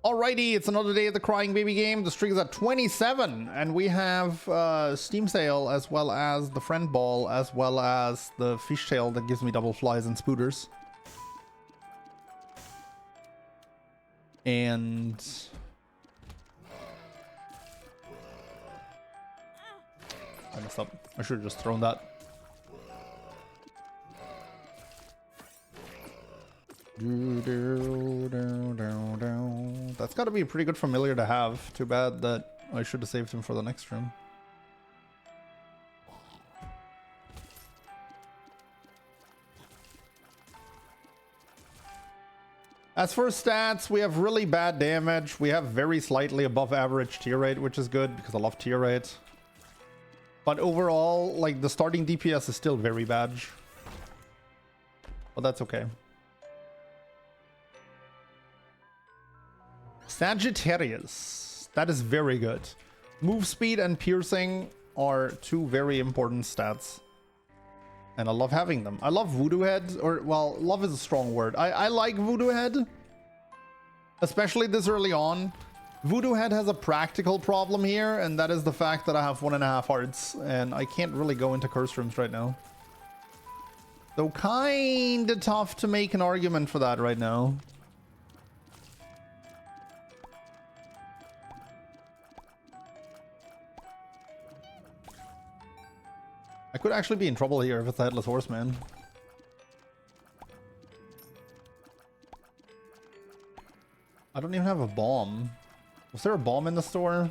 Alrighty, it's another day of the Crying Baby game. The streak is at 27, and we have Steam Sale, as well as the Friend Ball, as well as the Fishtail that gives me double flies and spooters. And I messed up. I should have just thrown that. That's got to be a pretty good familiar to have. Too bad that I should have saved him for the next room. As for stats, we have really bad damage. We have very slightly above average tier rate, which is good because I love tier rate. But overall, like, the starting DPS is still very bad. But that's okay. Sagittarius. That is very good. Move speed and piercing are two very important stats. And I love having them. I love Voodoo Head. Or, well, love is a strong word. I like Voodoo Head. Especially this early on. Voodoo Head has a practical problem here. And that is the fact that I have 1.5 hearts. And I can't really go into curse rooms right now. So kinda tough to make an argument for that right now. I could actually be in trouble here if it's the Headless Horseman. I don't even have a bomb. Was there a bomb in the store?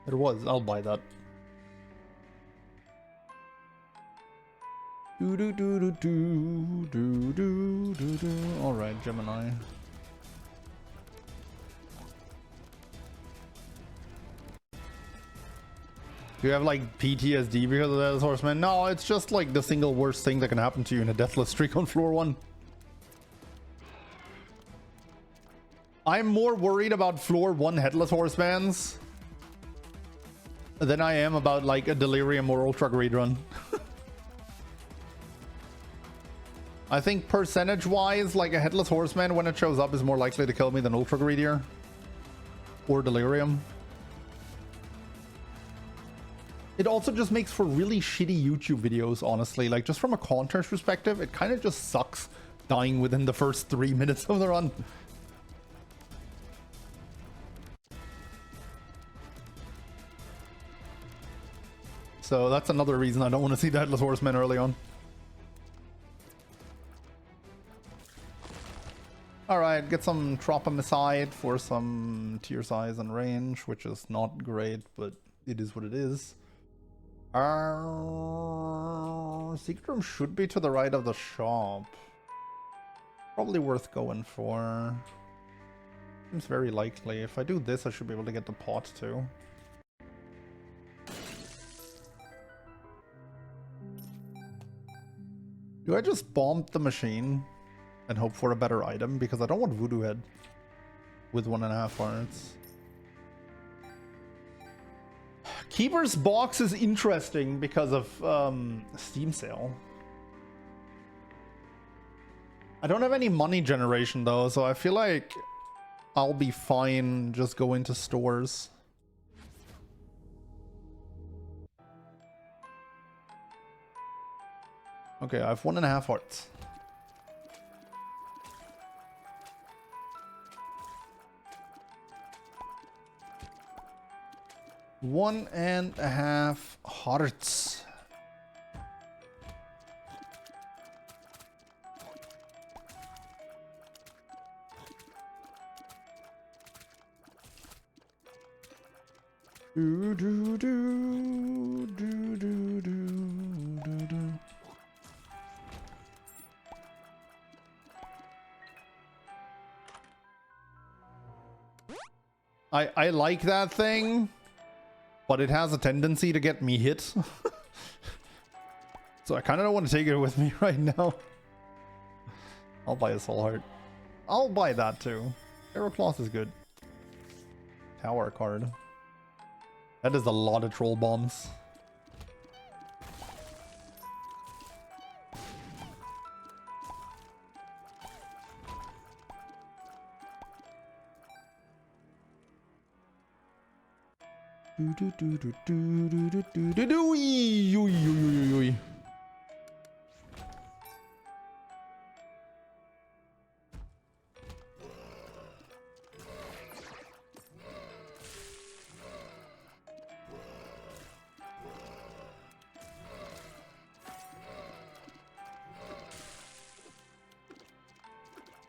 There was. I'll buy that. Alright, Gemini. Do you have like PTSD because of that, Horseman? No, it's just like the single worst thing that can happen to you in a deathless streak on floor 1. I'm more worried about floor 1 Headless Horsemans than I am about like a Delirium or Ultra Greed run. I think percentage wise, like a Headless Horseman when it shows up is more likely to kill me than Ultra Greedier or Delirium. It also just makes for really shitty YouTube videos, honestly. Like, just from a content perspective, it kind of just sucks dying within the first 3 minutes of the run. So that's another reason I don't want to see the Headless Horseman early on. Alright, get some Tropum aside for some tier size and range, which is not great, but it is what it is. Secret room should be to the right of the shop. Probably worth going for. Seems very likely. If I do this, I should be able to get the pot too. Do I just bomb the machine and hope for a better item? Because I don't want Voodoo Head with 1.5 hearts. Keeper's box is interesting because of Steam Sale. I don't have any money generation though, so I feel like I'll be fine just going to stores. Okay, I have 1.5 hearts. One and a half hearts. Do do do do do do do do. I like that thing. But it has a tendency to get me hit. So I kind of don't want to take it with me right now. I'll buy a Soul Heart. I'll buy that too. Aerocloth is good. Tower card. That is a lot of troll bombs.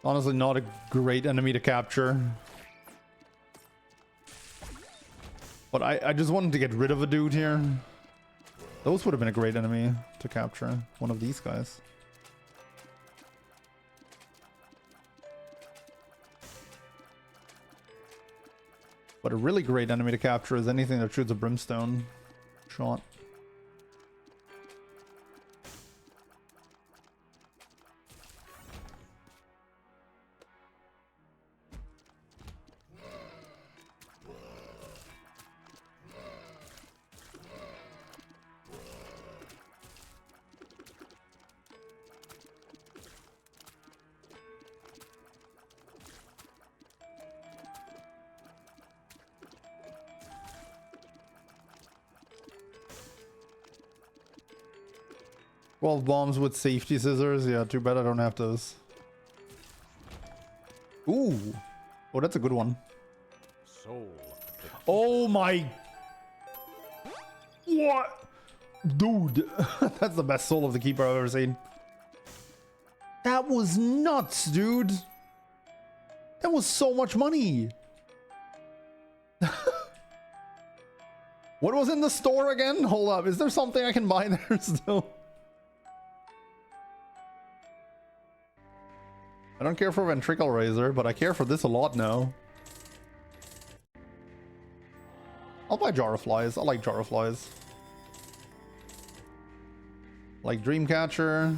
Honestly, not a great enemy to capture. But I just wanted to get rid of a dude here. Those would have been a great enemy to capture. One of these guys. But a really great enemy to capture is anything that shoots a brimstone shot. Well, bombs with safety scissors. Yeah, too bad I don't have those. Ooh. Oh, that's a good one. Soul. Oh my. What? Dude. That's the best Soul of the Keeper I've ever seen. That was nuts, dude. That was so much money. What was in the store again? Hold up. Is there something I can buy there still? I don't care for Ventricle Razor, but I care for this a lot now. I'll buy Jar of Flies. I like Jar of Flies. I like Dreamcatcher.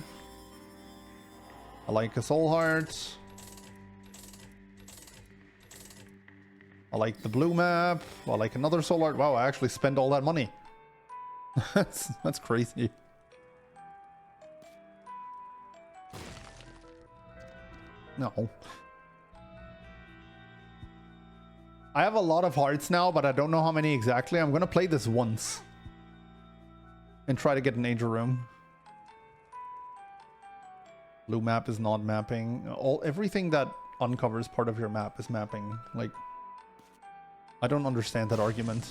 I like a Soul Heart. I like the blue map. I like another Soul Heart. Wow, I actually spent all that money. That's crazy. No. I have a lot of hearts now, but I don't know how many exactly. I'm gonna play this once and try to get an Angel Room. Blue map is not mapping. Everything that uncovers part of your map is mapping. Like, I don't understand that argument.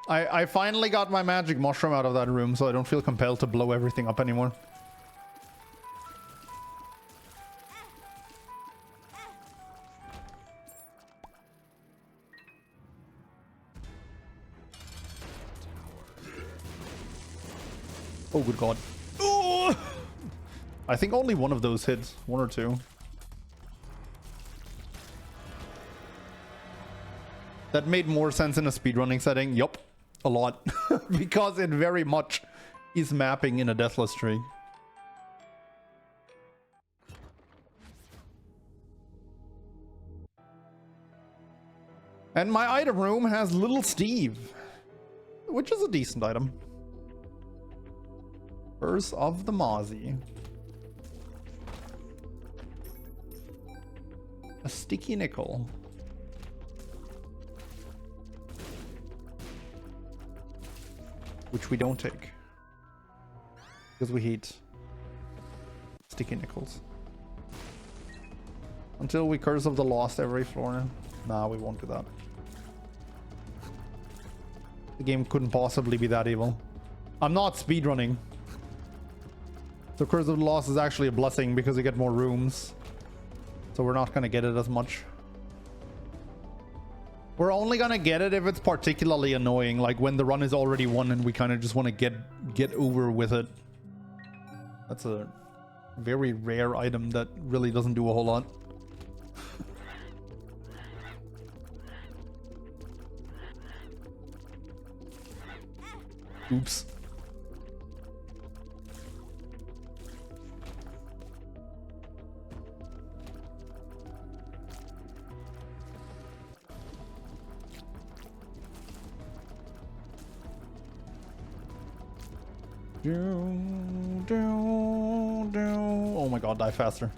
I finally got my magic mushroom out of that room, so I don't feel compelled to blow everything up anymore. Oh, good God. Oh! I think only one of those hit. One or two. That made more sense in a speedrunning setting. Yup. A lot. Because it very much is mapping in a Deathless Streak. And my item room has Little Steve, which is a decent item. Curse of the Mozzie. A sticky nickel. Which we don't take. Because we hate sticky nickels. Until we Curse of the Lost every floor. Nah, we won't do that. The game couldn't possibly be that evil. I'm not speedrunning. So Curse of the Lost is actually a blessing because you get more rooms. So we're not going to get it as much. We're only going to get it if it's particularly annoying. Like when the run is already won and we kind of just want to get over with it. That's a very rare item that really doesn't do a whole lot. Oops. Oh my God, die faster.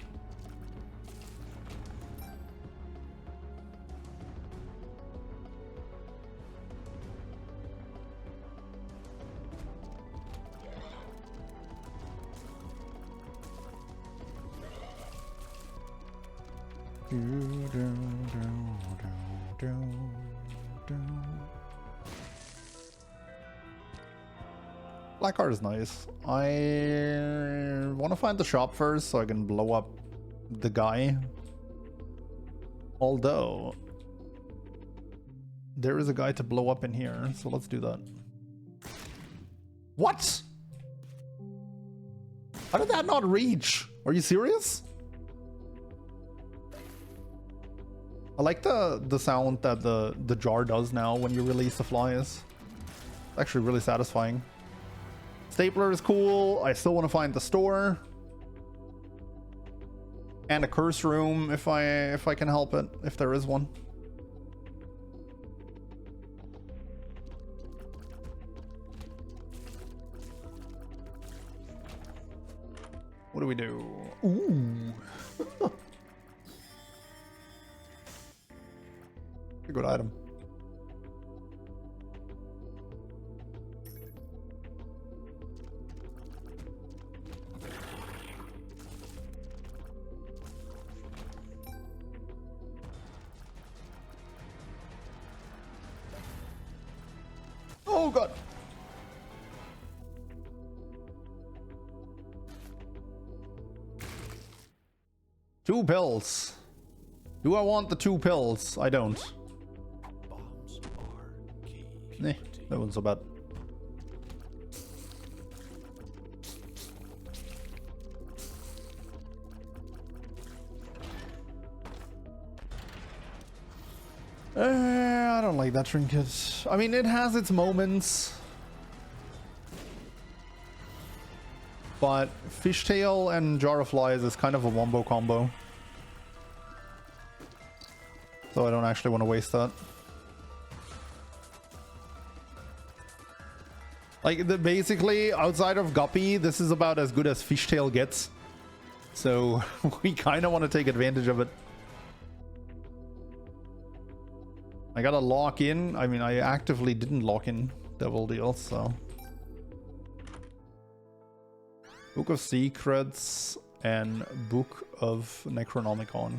Black card is nice. I want to find the shop first so I can blow up the guy. Although there is a guy to blow up in here, so let's do that. What? How did that not reach? Are you serious? I like the sound that the jar does now when you release the flies. It's actually really satisfying. Stapler is cool. I still want to find the store. And a curse room if I can help it, if there is one. What do we do? Ooh. A good item. Oh god. Two pills. Do I want the two pills? I don't. Eh, that wasn't so bad. I don't like that trinket. I mean, it has its moments. But Fishtail and Jar of Flies is kind of a wombo combo. So I don't actually want to waste that. Like, basically, outside of Guppy, this is about as good as Fishtail gets. So we kind of want to take advantage of it. I gotta lock in. I mean, I actively didn't lock in Devil Deal, so... Book of Secrets and Book of Necronomicon.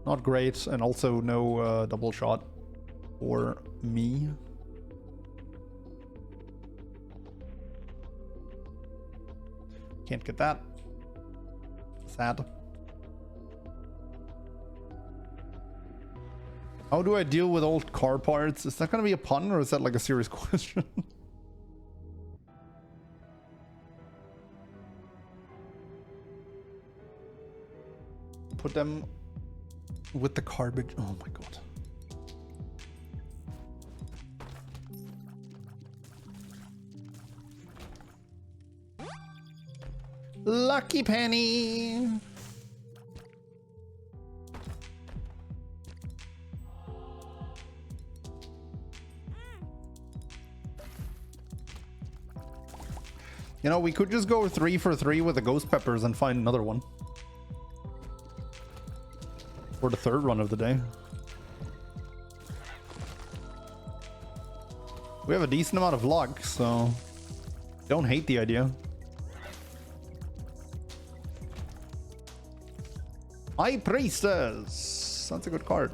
Not great, and also no double shot for me. Can't get that. Sad. How do I deal with old car parts? Is that gonna be a pun, or is that like a serious question? Put them with the garbage. Oh my god. Lucky penny. You know, we could just go 3 for 3 with the ghost peppers and find another one. For the third run of the day. We have a decent amount of luck, so don't hate the idea. High Priestess! That's a good card.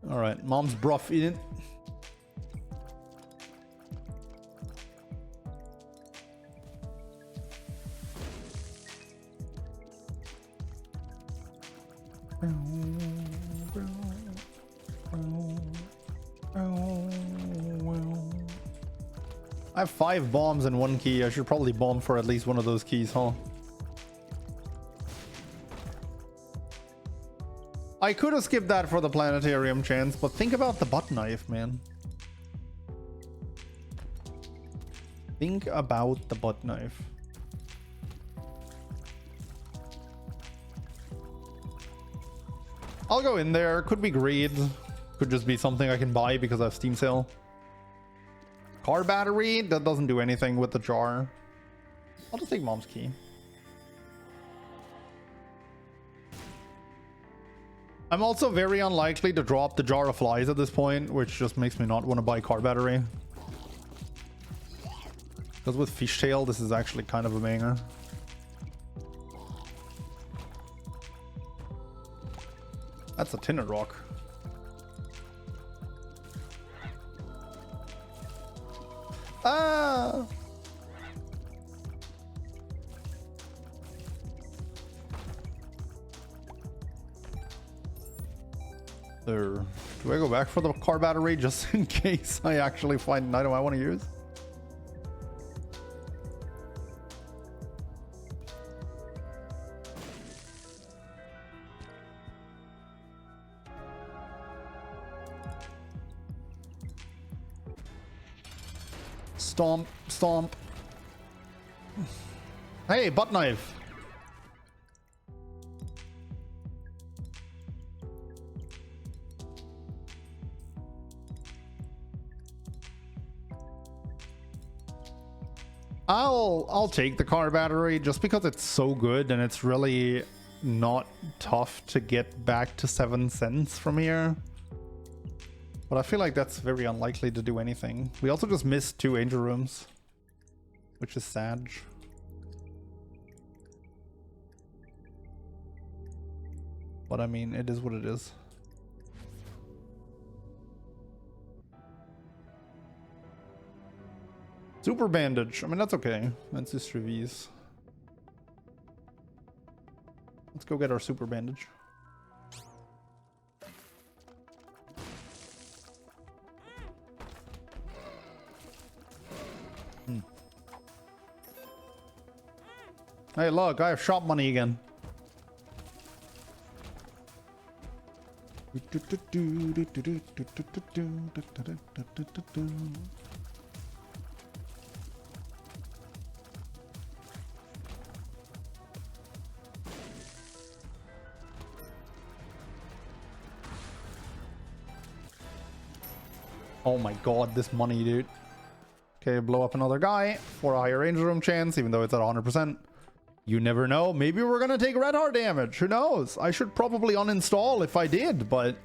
All right, mom's bruff in it. I have 5 bombs and 1 key. I should probably bomb for at least one of those keys, huh? I could have skipped that for the planetarium chance, but think about the butt knife, man. Think about the butt knife. I'll go in there. Could be greed. Could just be something I can buy because I have Steam sale. Car battery, that doesn't do anything with the jar. I'll just take mom's key. I'm also very unlikely to drop the jar of flies at this point, which just makes me not want to buy car battery. Because with fishtail, this is actually kind of a banger. That's a tinner rock. Ah! There. Do I go back for the car battery just in case I actually find an item I want to use? Stomp, stomp. Hey, butt knife. I'll take the car battery just because it's so good and it's really not tough to get back to 7 cents from here. But I feel like that's very unlikely to do anything. We also just missed 2 angel rooms, which is sad. But I mean, it is what it is. Super bandage. I mean, that's okay. That's just reviews. Let's go get our super bandage. Hey, look, I have shop money again. Oh my god, this money, dude. Okay, blow up another guy for a higher angel room chance, even though it's at 100%. You never know. Maybe we're gonna take red heart damage. Who knows? I should probably uninstall if I did, but...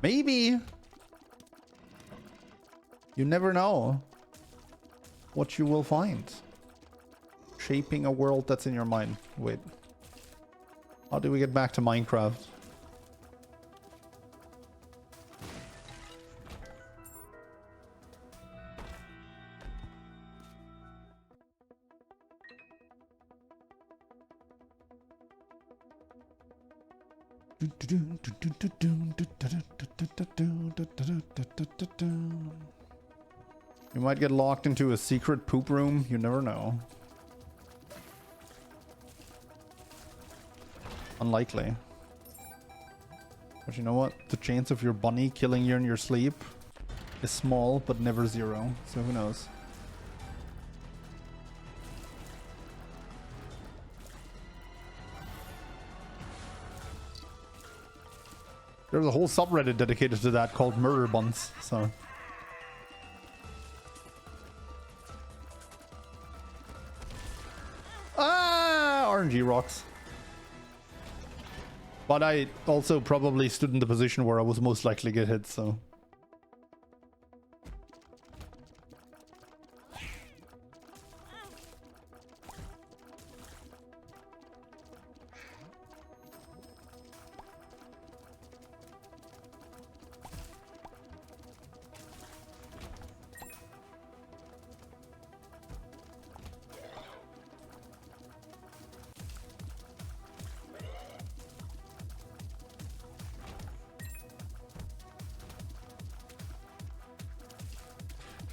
maybe. You never know what you will find. Shaping a world that's in your mind. Wait. How do we get back to Minecraft? You might get locked into a secret poop room. You never know. Unlikely. But you know what? The chance of your bunny killing you in your sleep is small, but never zero. So who knows? There's a whole subreddit dedicated to that called Murder Buns, so... Ah! RNG rocks. But I also probably stood in the position where I was most likely to get hit, so...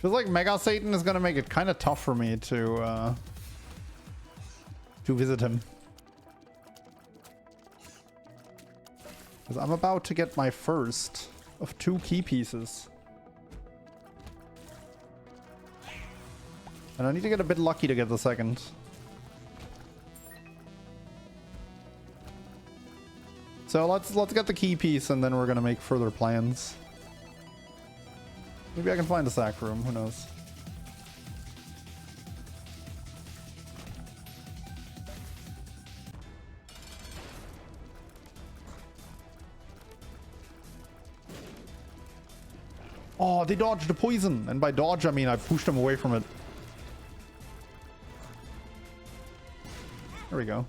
Feels like Mega Satan is gonna make it kind of tough for me to to visit him. Because I'm about to get my first of 2 key pieces. And I need to get a bit lucky to get the second. So let's get the key piece and then we're gonna make further plans. Maybe I can find a sack room, who knows. Oh, they dodged the poison. And by dodge, I mean I pushed them away from it. There we go.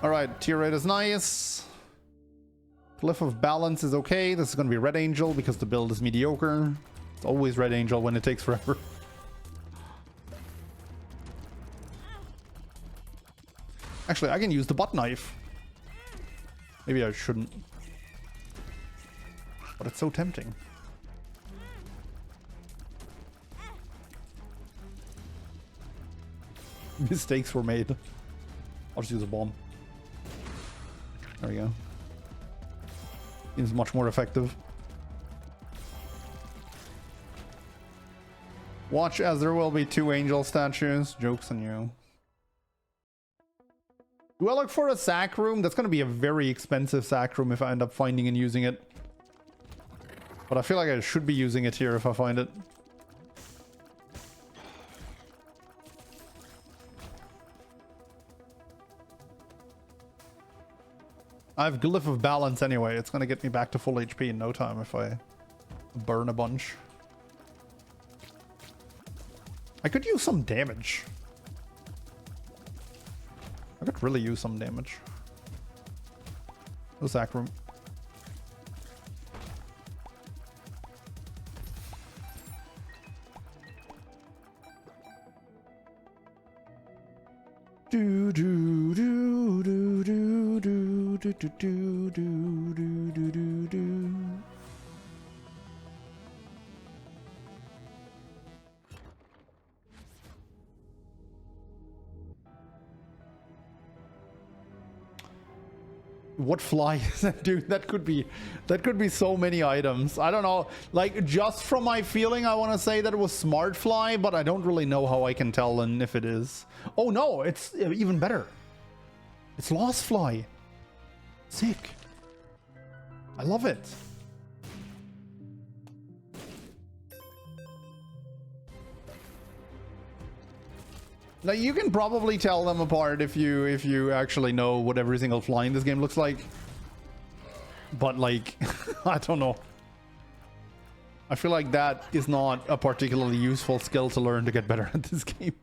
Alright, tier 8 is nice. Glyph of Balance is okay. This is going to be Red Angel because the build is mediocre. It's always Red Angel when it takes forever. Actually, I can use the butt knife. Maybe I shouldn't. But it's so tempting. Mistakes were made. I'll just use a bomb. There we go. Seems much more effective. Watch as there will be 2 angel statues. Joke's on you. Do I look for a sack room? That's going to be a very expensive sack room if I end up finding and using it. But I feel like I should be using it here if I find it. I have Glyph of Balance anyway. It's going to get me back to full HP in no time if I burn a bunch. I could use some damage. I could really use some damage. The sack room. Do do do do do do do do do do do do do. What fly is that, dude? That could be so many items. I don't know. Like, just from my feeling, I want to say that it was smart fly, but I don't really know how I can tell and if it is. Oh no, it's even better. It's lost fly. Sick. I love it. Now you can probably tell them apart if you actually know what every single fly in this game looks like. But like, I don't know. I feel like that is not a particularly useful skill to learn to get better at this game.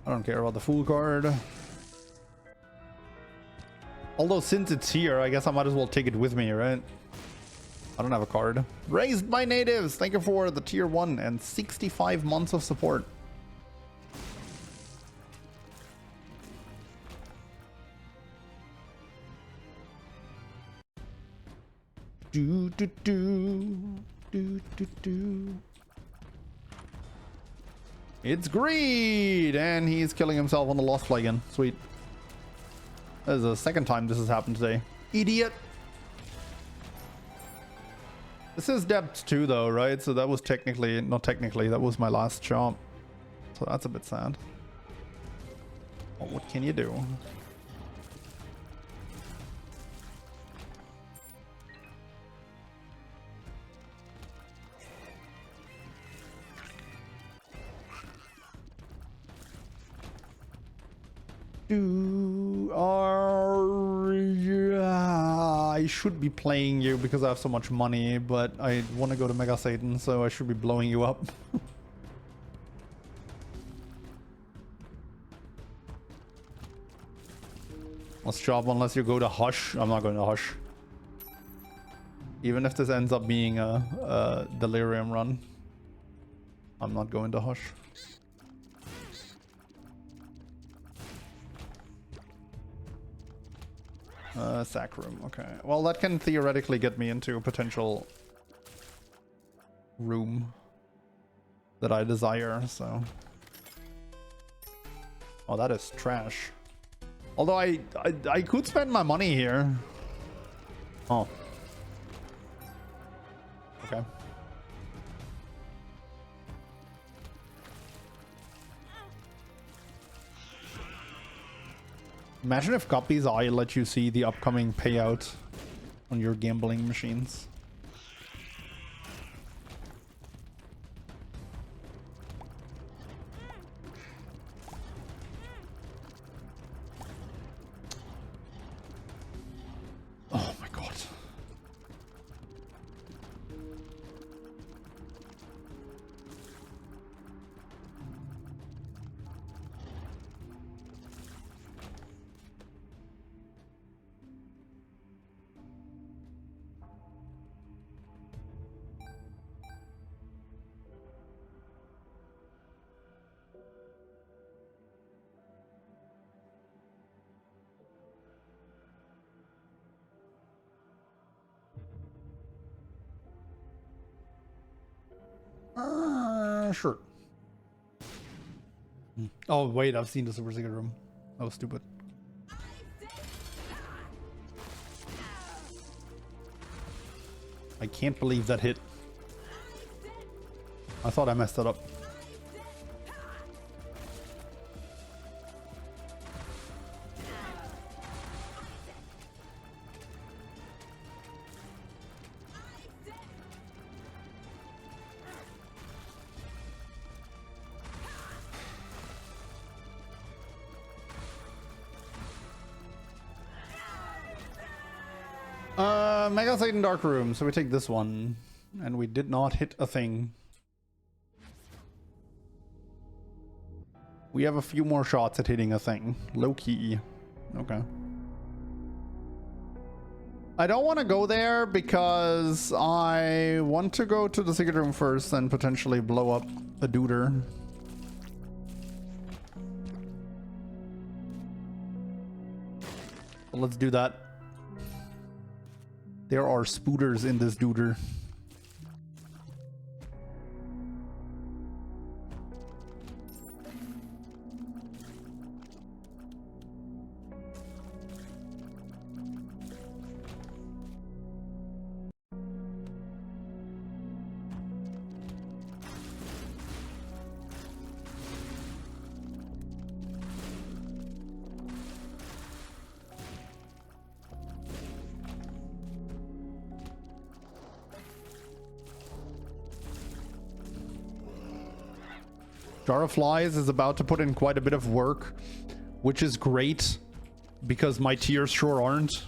I don't care about the Fool card. Although since it's here, I guess I might as well take it with me, right? I don't have a card. Raised by Natives! Thank you for the tier 1 and 65 months of support. Do do do do do do. It's Greed! And he's killing himself on the Lost Fly again. Sweet. That is the second time this has happened today. Idiot! This is depth 2 though, right? So that was technically, not technically, that was my last chomp. So that's a bit sad. Well, what can you do? I should be playing you because I have so much money, but I want to go to Mega Satan, so I should be blowing you up. Let's chop unless you go to Hush. I'm not going to Hush. Even if this ends up being a delirium run, I'm not going to hush. Sack room, okay. Well, that can theoretically get me into a potential room that I desire, so. Oh, that is trash. Although I could spend my money here. Oh. Okay. Imagine if Guppy's Eye let you see the upcoming payout on your gambling machines. Oh my god. Sure. Oh, wait, I've seen the Super Secret Room. That was stupid. I can't believe that hit. I thought I messed that up. Mega Satan Dark Room, so we take this one. And we did not hit a thing. We have a few more shots at hitting a thing. Low key. Okay. I don't want to go there because I want to go to the secret room first and potentially blow up a duder. So let's do that. There are spooters in this duder. Jar of Flies is about to put in quite a bit of work, which is great because my tiers sure aren't.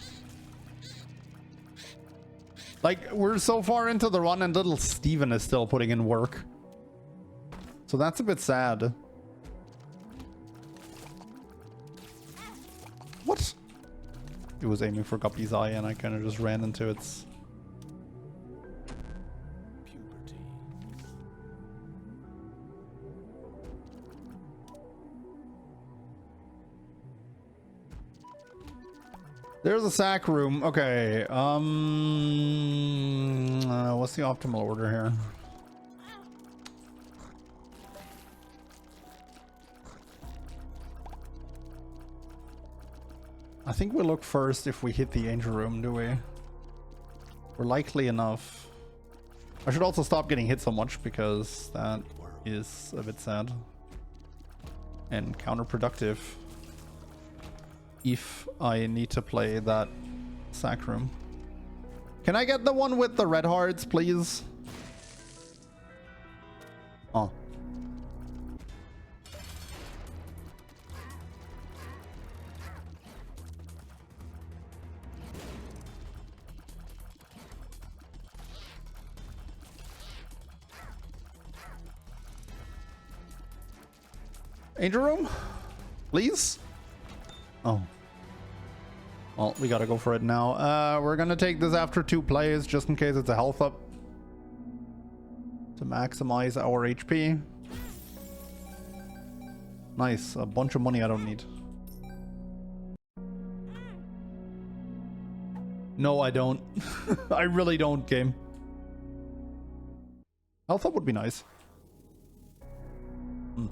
Like, we're so far into the run and little Steven is still putting in work. So that's a bit sad. What? It was aiming for Guppy's Eye and I kind of just ran into its... There's a sack room. Okay. What's the optimal order here? I think we look first if we hit the angel room, do we? We're likely enough. I should also stop getting hit so much because that is a bit sad and counterproductive if I need to play that sack room. Can I get the one with the red hearts, please? Oh. Angel room? Please? Oh. Well, we gotta go for it now. We're gonna take this after 2 plays, just in case it's a health up. To maximize our HP. Nice, a bunch of money I don't need. No, I don't. I really don't, game. Health up would be nice. Hmm.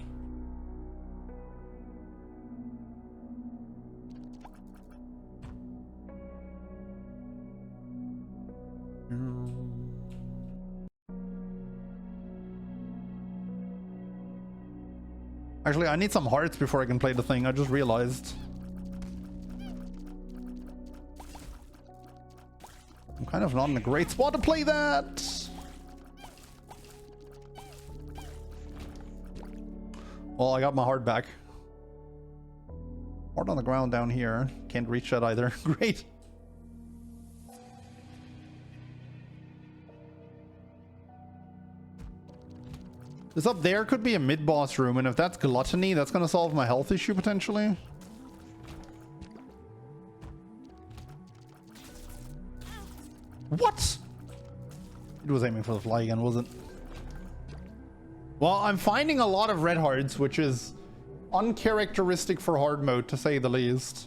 Actually, I need some hearts before I can play the thing. I just realized. I'm kind of not in a great spot to play that. Well, I got my heart back. Heart on the ground down here. Can't reach that either. Great. This up there could be a mid-boss room, and if that's gluttony, that's gonna solve my health issue potentially. What? It was aiming for the fly again, wasn't it? Well, I'm finding a lot of red hearts, which is uncharacteristic for hard mode, to say the least.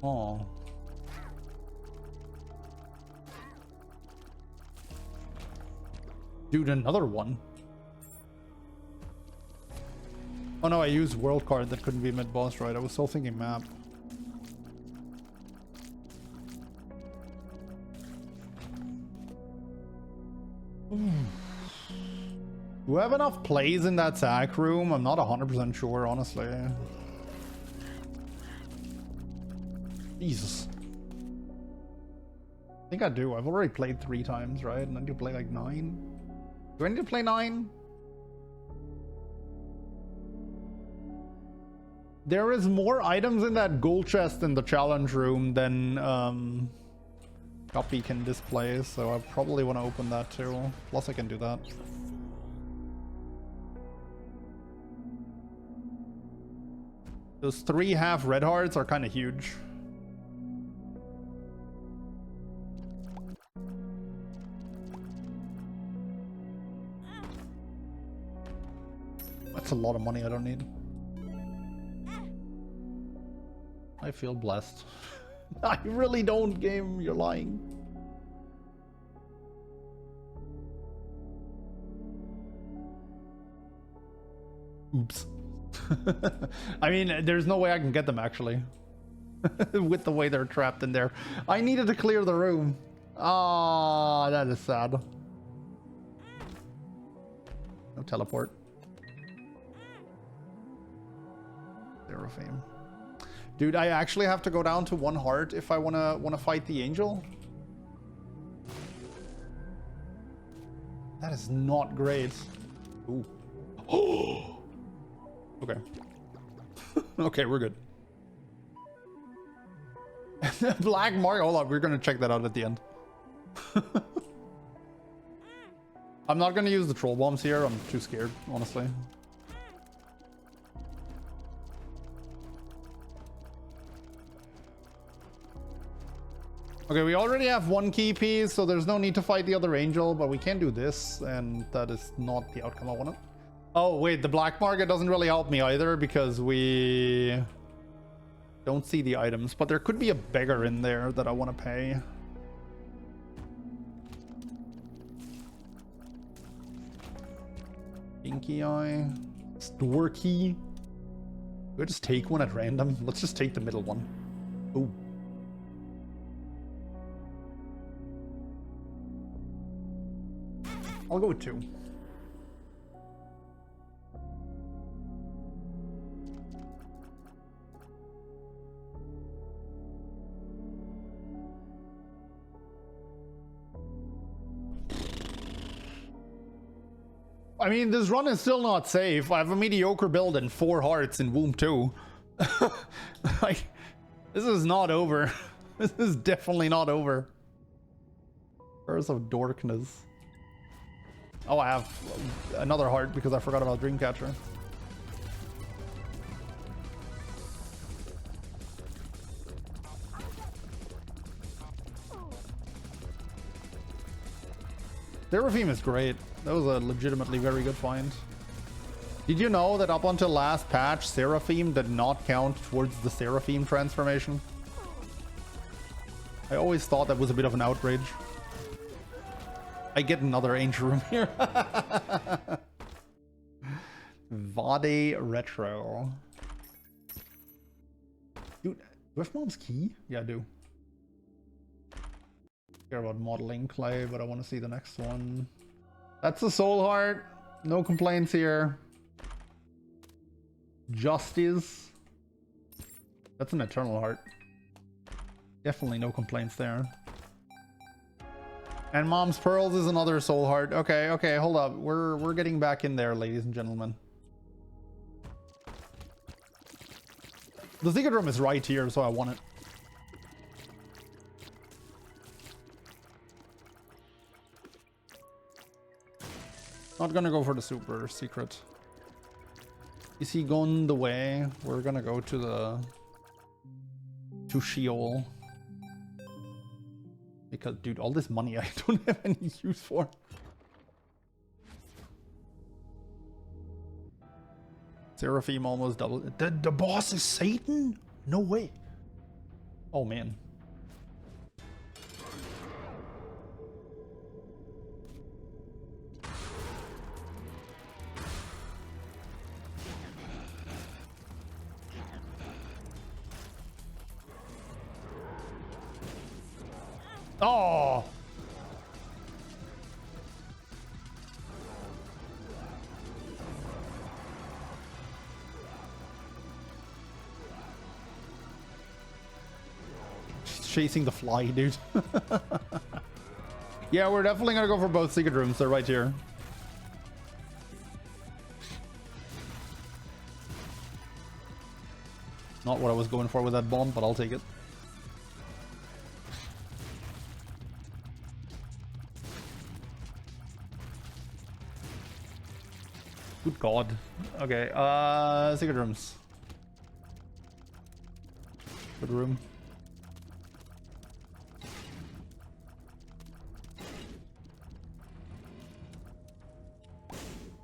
Oh. Dude, another one. Oh no, I used world card. That couldn't be mid-boss, right? I was still thinking map. Do we have enough plays in that sack room? I'm not 100% sure, honestly. Jesus. I think I do. I've already played 3 times, right? And I need to play like 9. Do I need to play 9? There is more items in that gold chest in the challenge room than Guppy can display, so I probably want to open that too. Plus I can do that. Those 3 half red hearts are kind of huge. That's a lot of money I don't need. I feel blessed. I really don't, game. You're lying. Oops. I mean, there's no way I can get them, actually. With the way they're trapped in there. I needed to clear the room. Ah, that is sad. No teleport. Zero fame. Dude, I actually have to go down to 1 heart if I wanna fight the angel. That is not great. Ooh. Oh. Okay. Okay, we're good. Black mark. Hold on, we're gonna check that out at the end. I'm not gonna use the troll bombs here. I'm too scared, honestly. Okay, we already have 1 key piece, so there's no need to fight the other angel, but we can do this, and that is not the outcome I wanted. Oh, wait, the black market doesn't really help me either, because we don't see the items, but there could be a beggar in there that I want to pay. Pinky eye. Store key. Do I just take one at random? Let's just take the middle one. Ooh. I'll go with 2. I mean, this run is still not safe. I have a mediocre build and 4 hearts in Womb 2. Like, this is not over. This is definitely not over. Curse of Dorkness. Oh, I have another heart because I forgot about Dreamcatcher. Seraphim is great. That was a legitimately very good find. Did you know that up until last patch, Seraphim did not count towards the Seraphim transformation? I always thought that was a bit of an outrage. I get another Angel Room here. Vade Retro. Dude, do I have Mom's key? Yeah, I do. Care about modeling clay, but I want to see the next one. That's a soul heart. No complaints here. Justice. That's an eternal heart. Definitely no complaints there. And Mom's Pearls is another soul heart. Okay, okay, hold up. We're getting back in there, ladies and gentlemen. The secret room is right here, so I want it. Not gonna go for the super secret. Is he gone the way? We're gonna go to the... to Sheol. Because, dude, all this money I don't have any use for. Seraphim almost double. The boss is Satan? No way. Oh, man. Oh! Chasing the fly, dude. Yeah, we're definitely gonna go for both secret rooms. They're right here. Not what I was going for with that bomb, but I'll take it. Good God. Okay, secret rooms. Good room.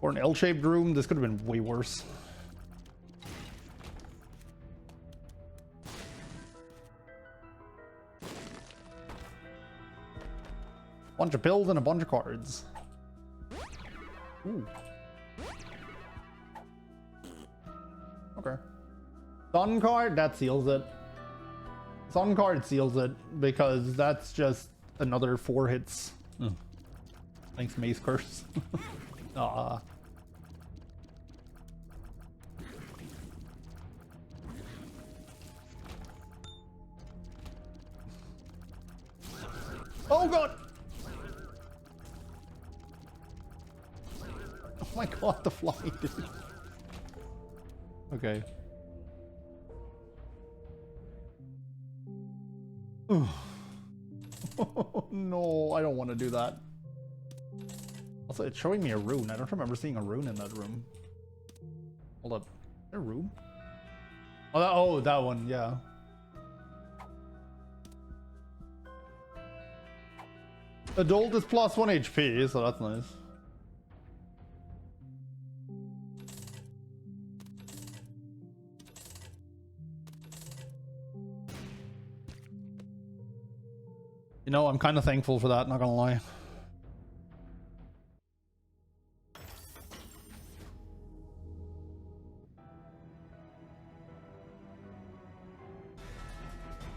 Or an L-shaped room, this could have been way worse. Bunch of pills and a bunch of cards. Ooh. Okay. Sun card, that seals it. Sun card seals it because that's just another 4 hits. Thanks, Mace Curse. Ah. Oh God! Oh my God, the fly, dude. Okay. Oh, no, I don't want to do that. Also, it's showing me a rune. I don't remember seeing a rune in that room. Hold up. Is there a rune? Oh, that one, yeah. Adult is plus 1 HP, so that's nice. You know, I'm kind of thankful for that, not gonna lie.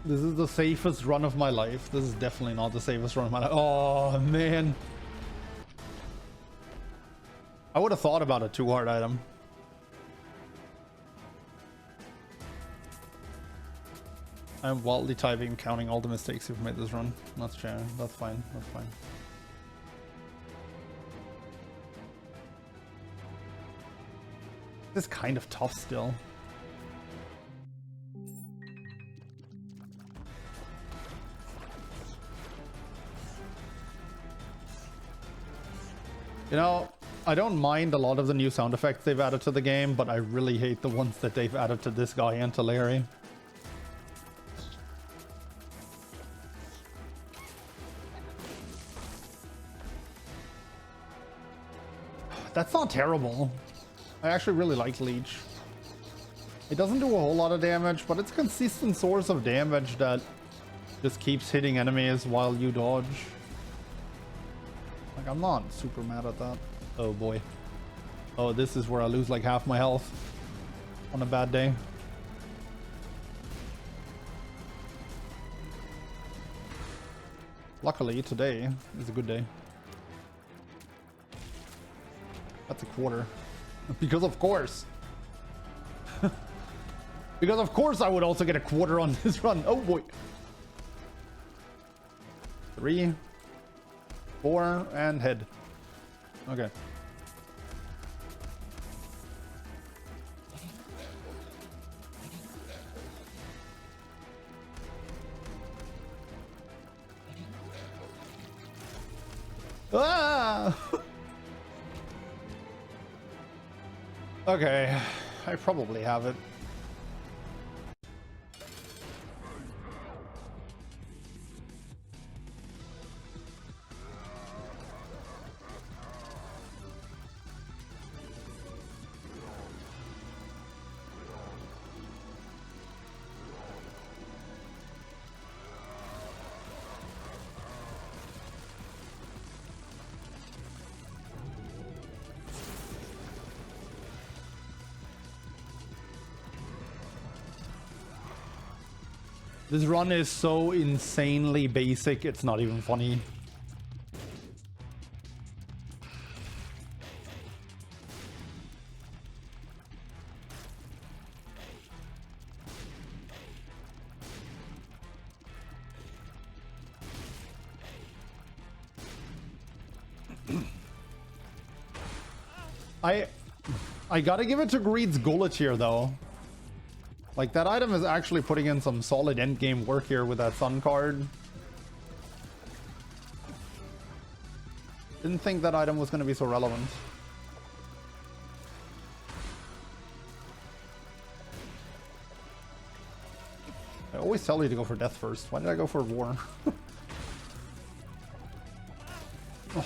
This is the safest run of my life. This is definitely not the safest run of my life. Oh, man. I would have thought about a 2-heart item. I'm wildly typing, counting all the mistakes you've made this run. That's fair. That's fine. That's fine. This is kind of tough still. You know, I don't mind a lot of the new sound effects they've added to the game, but I really hate the ones that they've added to this guy and to Larry. That's not terrible. I actually really like Leech. It doesn't do a whole lot of damage, but it's a consistent source of damage that just keeps hitting enemies while you dodge. Like, I'm not super mad at that. Oh boy. Oh, this is where I lose like half my health on a bad day. Luckily, today is a good day. That's a quarter. Because of course. Because of course I would also get a quarter on this run. Oh boy. 3, 4, and head. Okay. Ah! Okay, I probably have it. This run is so insanely basic, it's not even funny. I gotta give it to Greed's Gullet here though. Like, that item is actually putting in some solid endgame work here with that Sun card. Didn't think that item was going to be so relevant. I always tell you to go for death first. Why did I go for war? Oh.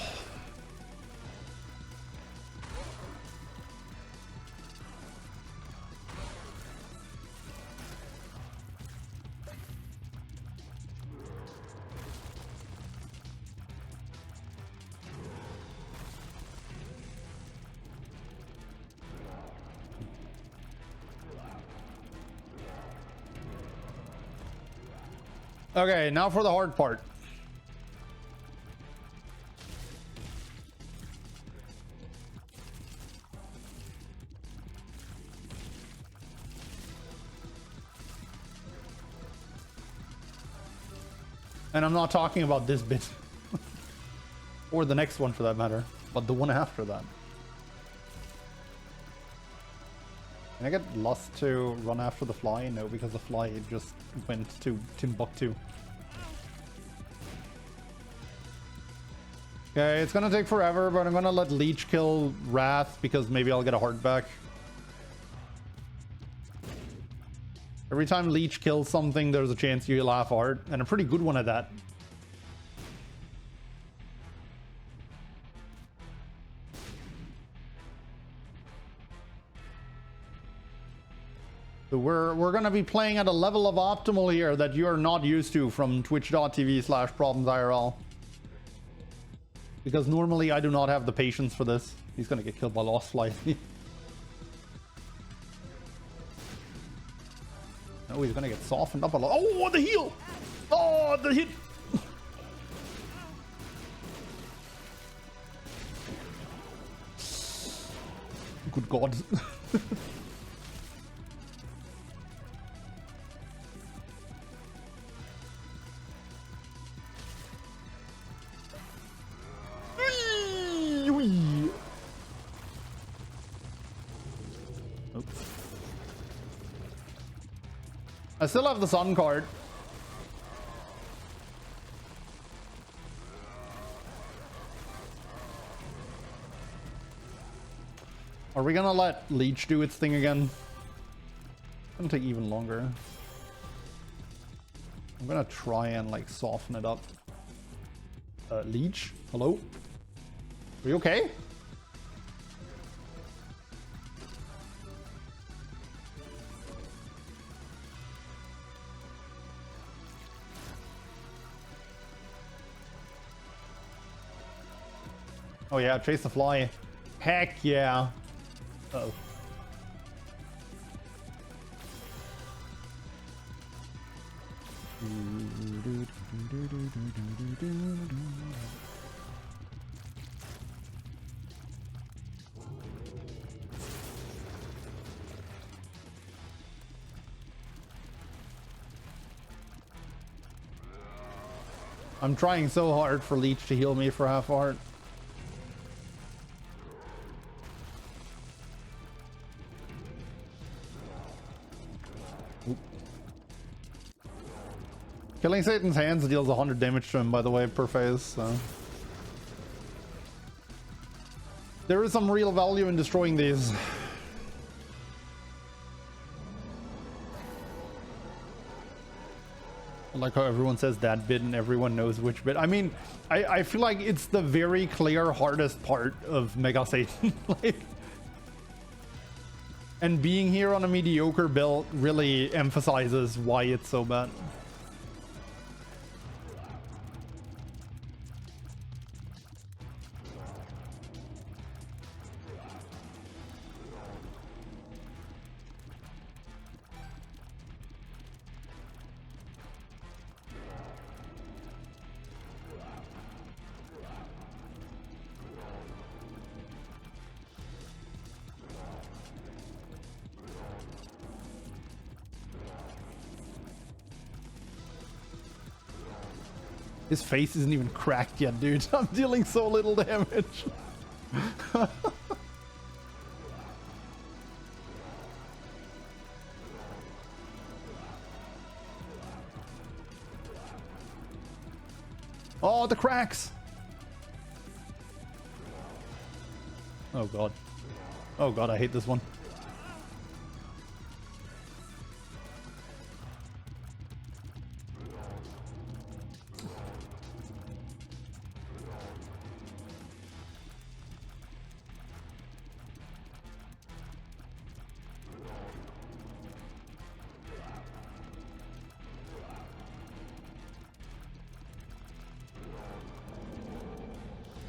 Okay, now for the hard part. And I'm not talking about this bit. Or the next one for that matter, but the one after that. Can I get lost to run after the fly? No, because the fly just went to Timbuktu. Okay, it's gonna take forever, but I'm gonna let Leech kill Wrath because maybe I'll get a heart back. Every time Leech kills something, there's a chance you'll have a heart, and a pretty good one at that. So we're gonna be playing at a level of optimal here that you are not used to from twitch.tv/ProblemsIRL. Because normally I do not have the patience for this. He's gonna get killed by Lost Fly. Oh, he's gonna get softened up a lot. Oh, the heal! Oh, the hit! Good God. I still have the Sun card. Are we gonna let Leech do its thing again? It's gonna take even longer. I'm gonna try and like soften it up. Leech? Hello? Are you okay? Oh yeah, chase the fly. Heck yeah. Uh-oh. I'm trying so hard for Leech to heal me for half heart. Killing Satan's hands deals 100 damage to him, by the way, per phase, so. There is some real value in destroying these. I like how everyone says that bit and everyone knows which bit. I mean, I feel like it's the very clear hardest part of Mega Satan. Like, and being here on a mediocre build really emphasizes why it's so bad. His face isn't even cracked yet, dude. I'm dealing so little damage. Oh, the cracks. Oh, God. Oh, God, I hate this one.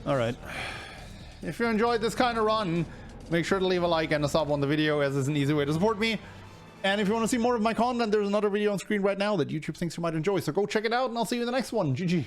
All right. If you enjoyed this kind of run, make sure to leave a like and a sub on the video, as it's an easy way to support me. And if you want to see more of my content, there's another video on screen right now that YouTube thinks you might enjoy. So go check it out, and I'll see you in the next one. GG.